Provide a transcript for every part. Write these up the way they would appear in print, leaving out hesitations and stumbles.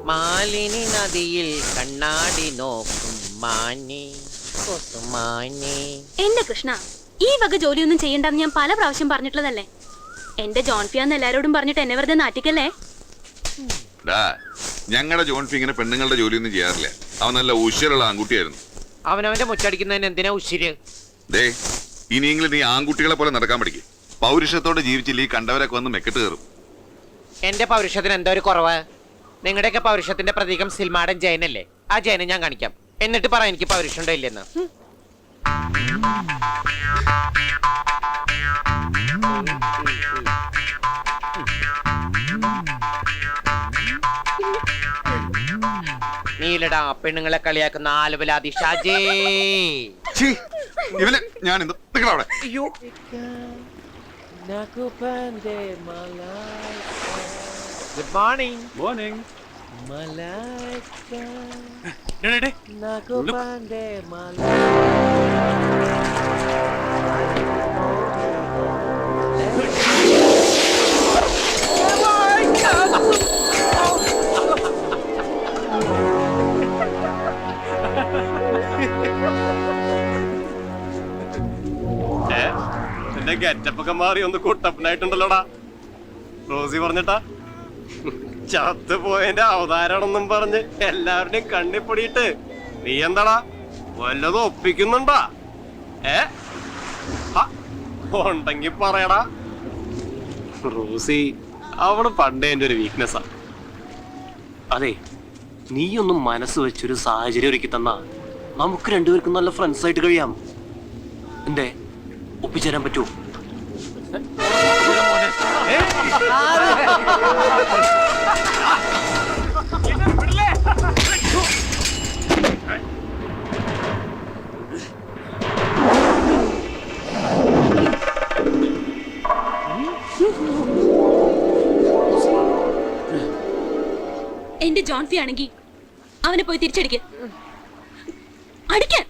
മാലിനി നദിയിൽ കണ്ണാടി നോക്കും മാനി മാനി. എന്റെ കൃഷ്ണ, ഈ വക ജോലിയൊന്നും ചെയ്യണ്ടെന്ന് ഞാൻ പല പ്രാവശ്യം പറഞ്ഞിട്ടുള്ളതല്ലേ. എന്റെ ജോൺഫിയാന്ന് എല്ലാരോടും പറഞ്ഞിട്ട് എന്നെ വെറുതെ നാട്ടിക്കല്ലേ. ഞങ്ങളുടെ ജോൺഫി ഇങ്ങനെ പെണ്ണുങ്ങളുടെ ജോലിയൊന്നും ചെയ്യാറില്ല. അവൻ നല്ല ഉശിരുള്ള ആൺകുട്ടിയായിരുന്നു. അവനവന്റെ മുച്ചടിക്കുന്നതിന് എന്തിനാ ഉശിര്? ദേ, ഇനിയെങ്കിലും നീ ആൺകുട്ടികളെ പോലെ നടക്കാൻ പഠിക്കും. പൗരുഷത്തോടെ ജീവിച്ചില്ല ഈ കണ്ടവരൊക്കെ വന്ന് മെക്കെട്ട് കയറും. എന്റെ പൗരുഷത്തിന് എന്താ ഒരു കുറവ്? നിങ്ങളുടെയൊക്കെ പൗരുഷത്തിന്റെ പ്രതീകം സിൽമാടൻ ജയനല്ലേ? ആ ജയനെ ഞാൻ കാണിക്കാം. എന്നിട്ട് പറ എനിക്ക് പൗരുഷം ഉണ്ടോ ഇല്ലെന്ന്. നീലടാ പെണ്ണുങ്ങളെ കളിയാക്കുന്ന ആലുവലാതി ഷാജേ. ഇവനെ ഞാൻ നിങ്ങളവിടെ. അയ്യോ, ഗുഡ് മോർണിംഗ്. മോർണിംഗ്. എന്റെ ഗെറ്റപ്പൊക്കെ മാറി ഒന്ന് കുട്ടപ്പനായിട്ടുണ്ടല്ലോടാ. റോസി പറഞ്ഞിട്ടാ ചത്തുപോയതിന്റെ അവതാരമാണെന്നും പറഞ്ഞ് എല്ലാവരുടെയും കണ്ണിപ്പൊടിയിട്ട് നീ എന്താടാ വല്ലതും ഒപ്പിക്കുന്നുണ്ടാ? ഉണ്ടെങ്കി പറയടാ. റോസി അവള് പണ്ടേ എന്റെ ഒരു വീക്ക്നെസ്സാ. അതെ, നീയൊന്നും മനസ്സ് വെച്ചൊരു സാഹചര്യം ഒരുക്കി തന്നാ നമുക്ക് രണ്ടുപേർക്കും നല്ല ഫ്രണ്ട്സ് ആയിട്ട് കഴിയാം. എന്തേ, ഒപ്പിച്ചേരാൻ പറ്റുമോ? എന്റെ ജോൺഫി ആണെങ്കി അവനെ പോയി തിരിച്ചടിക്ക്. അടിക്കാൻ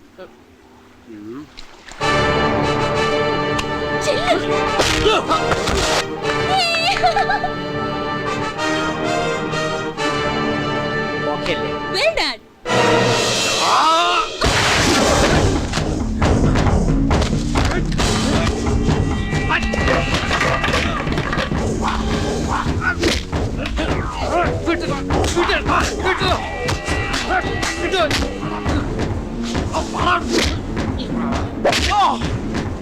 വേണ്ട.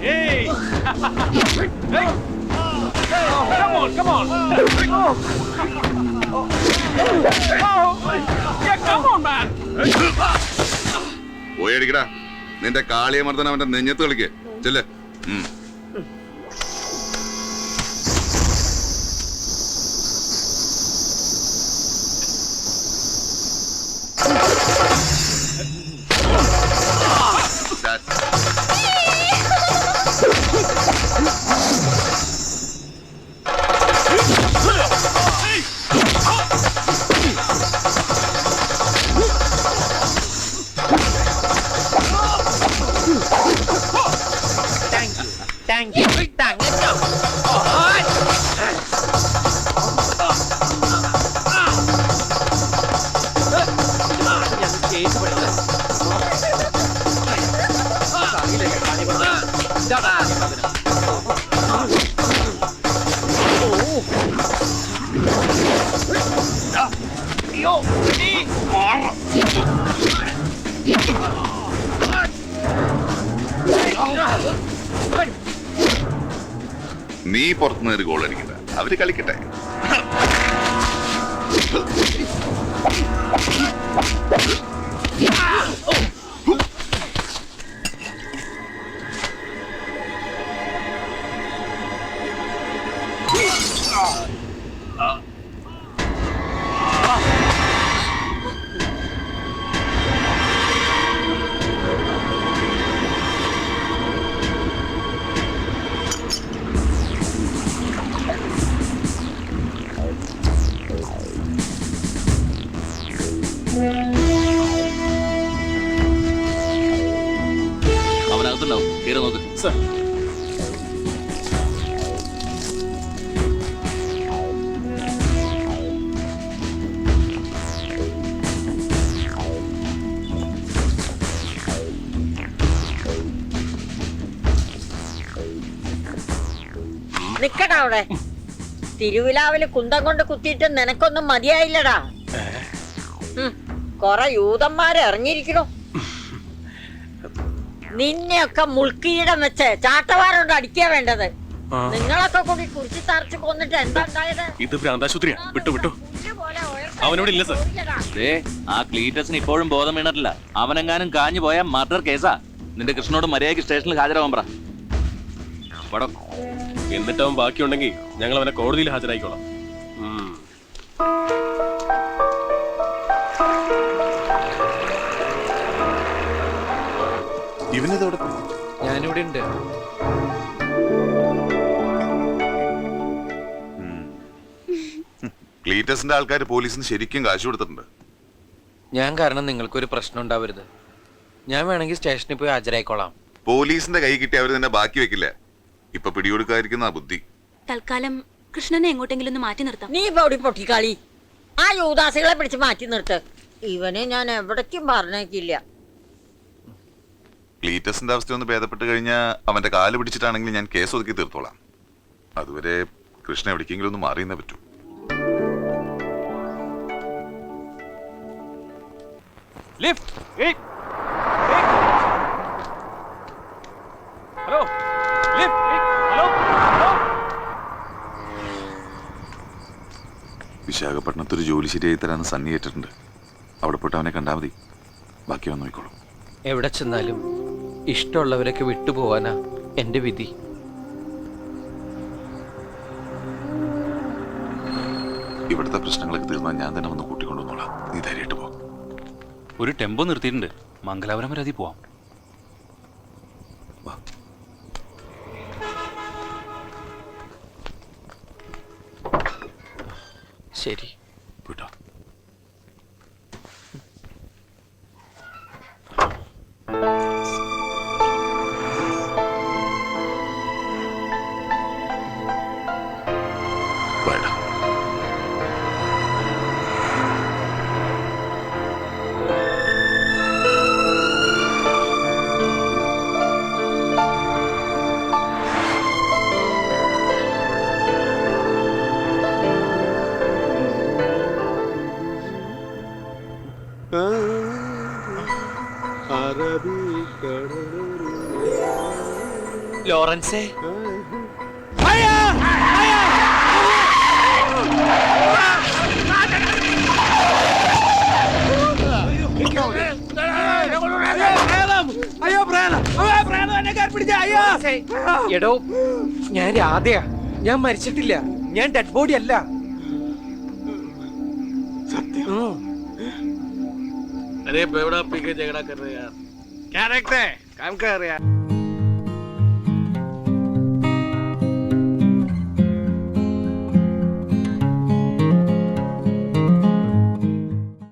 Hey! Hey! Come on, come on! Yeah, come on, man! പോയടിക്കടാ, നിന്റെ കാളിയമർദ്ദനം അവന്റെ നെഞ്ഞത്ത് കളിക്ക്. ചെല്ല്. നീ പുറത്തുനിന്ന് ഒരു ഗോൾ അടിക്കണ്ട, അവര് കളിക്കട്ടെ. അവനകത്തുണ്ടാവും, കയറി നോക്ക്. സർ, നിക്കടാ അവിടെ. തിരുവിലാവില് കുന്തം കൊണ്ട് കുത്തിയിട്ട് നിനക്കൊന്നും മതിയായില്ലടാ. കൊറേ യൂതന്മാര് ഇറങ്ങിയിരിക്കണു. നിന്നെയൊക്കെ മുൾക്കീടം വെച്ച് ചാട്ടവാറുണ്ട് അടിക്കാ വേണ്ടത്. നിങ്ങളൊക്കെ കൂടി കുറിച്ച് തറച്ച് കൊന്നിട്ട് എന്താ ഉണ്ടായത്? ഇത് ഭ്രാന്താശുപത്രിയാ. വിട്ടു അവനോട് ഇല്ല സർ. ആ ക്ലീറ്റസിന് ഇപ്പോഴും ബോധം വീണിട്ടില്ല. അവനെങ്ങാനും കാഞ്ഞു പോയ മർഡർ കേസാ. നിന്റെ കൃഷ്ണനോട് മര്യാദയ്ക്ക് സ്റ്റേഷനിൽ ഹാജരാവാൻ പറ. എന്നിട്ട് അവൻ ബാക്കിയുണ്ടെങ്കിൽ ഞങ്ങൾ അവനെ കോടതിയിൽ ഹാജരായിക്കോളാം. ഇവനിതോടെ ഞാനിവിടെ ഉണ്ട്. ക്ലീറ്റസിന്റെ ആൾക്കാർ പോലീസിന് ശരിക്കും കാശ് കൊടുത്തിട്ടുണ്ട്. ഞാൻ കാരണം നിങ്ങൾക്കൊരു പ്രശ്നം ഉണ്ടാവരുത്. ഞാൻ വേണമെങ്കിൽ സ്റ്റേഷനിൽ പോയി ഹാജരായിക്കോളാം. പോലീസിന്റെ കൈ കിട്ടി അവർ തന്നെ ബാക്കി വെക്കില്ല. ഇപ്പൊ പിടികൊടുക്കാതിരിക്കുന്ന ബുദ്ധി. തൽക്കാലം കൃഷ്ണനെ എങ്ങോട്ടെങ്കിലും ഒന്ന് മാറ്റി നിർത്താം. നീ പൊടി പൊട്ടിക്കളി. ആ യൂദാസികളെ പിടിച്ച് മാറ്റി നിർത്ത്. ഇവനെ ഞാൻ എവിടേക്കും പറഞ്ഞേക്കില്ല. ക്ലീറ്റസിന്റെ അവസ്ഥ ഒന്ന് ഭേദപ്പെട്ട് കഴിഞ്ഞാൽ അവന്റെ കാല് പിടിച്ചിട്ടാണെങ്കിൽ ഞാൻ കേസ് ഒതുക്കി തീർത്തോളാം. അതുവരെ കൃഷ്ണ എവിടേക്കെങ്കിലും ഒന്ന് മാറിയെന്നേ പറ്റൂ. വിശാഖപട്ടണത്തൊരു ജോലി ശരിയായി തരാന്ന് സണ്ണി ഏറ്റിട്ടുണ്ട്. അവിടെ പോയിട്ട് അവനെ കണ്ടാൽ മതി. ബാക്കി വന്ന് നോക്കിക്കോളും. എവിടെ ചെന്നാലും ഇഷ്ടമുള്ളവരൊക്കെ വിട്ടുപോവാനാ എന്റെ വിധി. ഇവിടുത്തെ പ്രശ്നങ്ങളൊക്കെ തീർന്നാൽ ഞാൻ തന്നെ വന്ന് കൂട്ടിക്കൊണ്ടുവന്നോളാം. നീ ധൈര്യമായിട്ട് പോ. ഒരു ടെമ്പോ നിർത്തിയിട്ടുണ്ട്. മംഗലാപുരം വരെ അതിൽ പോവാം. ശരി വിട്ടോ. വേണ്ട. ലോറൻസേ, എടോ ഞാൻ രാധയാ. ഞാൻ മരിച്ചിട്ടില്ല. ഞാൻ ഡെഡ് ബോഡി അല്ല. अरे बेवड़ा पी के झगड़ा कर रहे यार. क्या देखते हैं? काम कर रहे यार.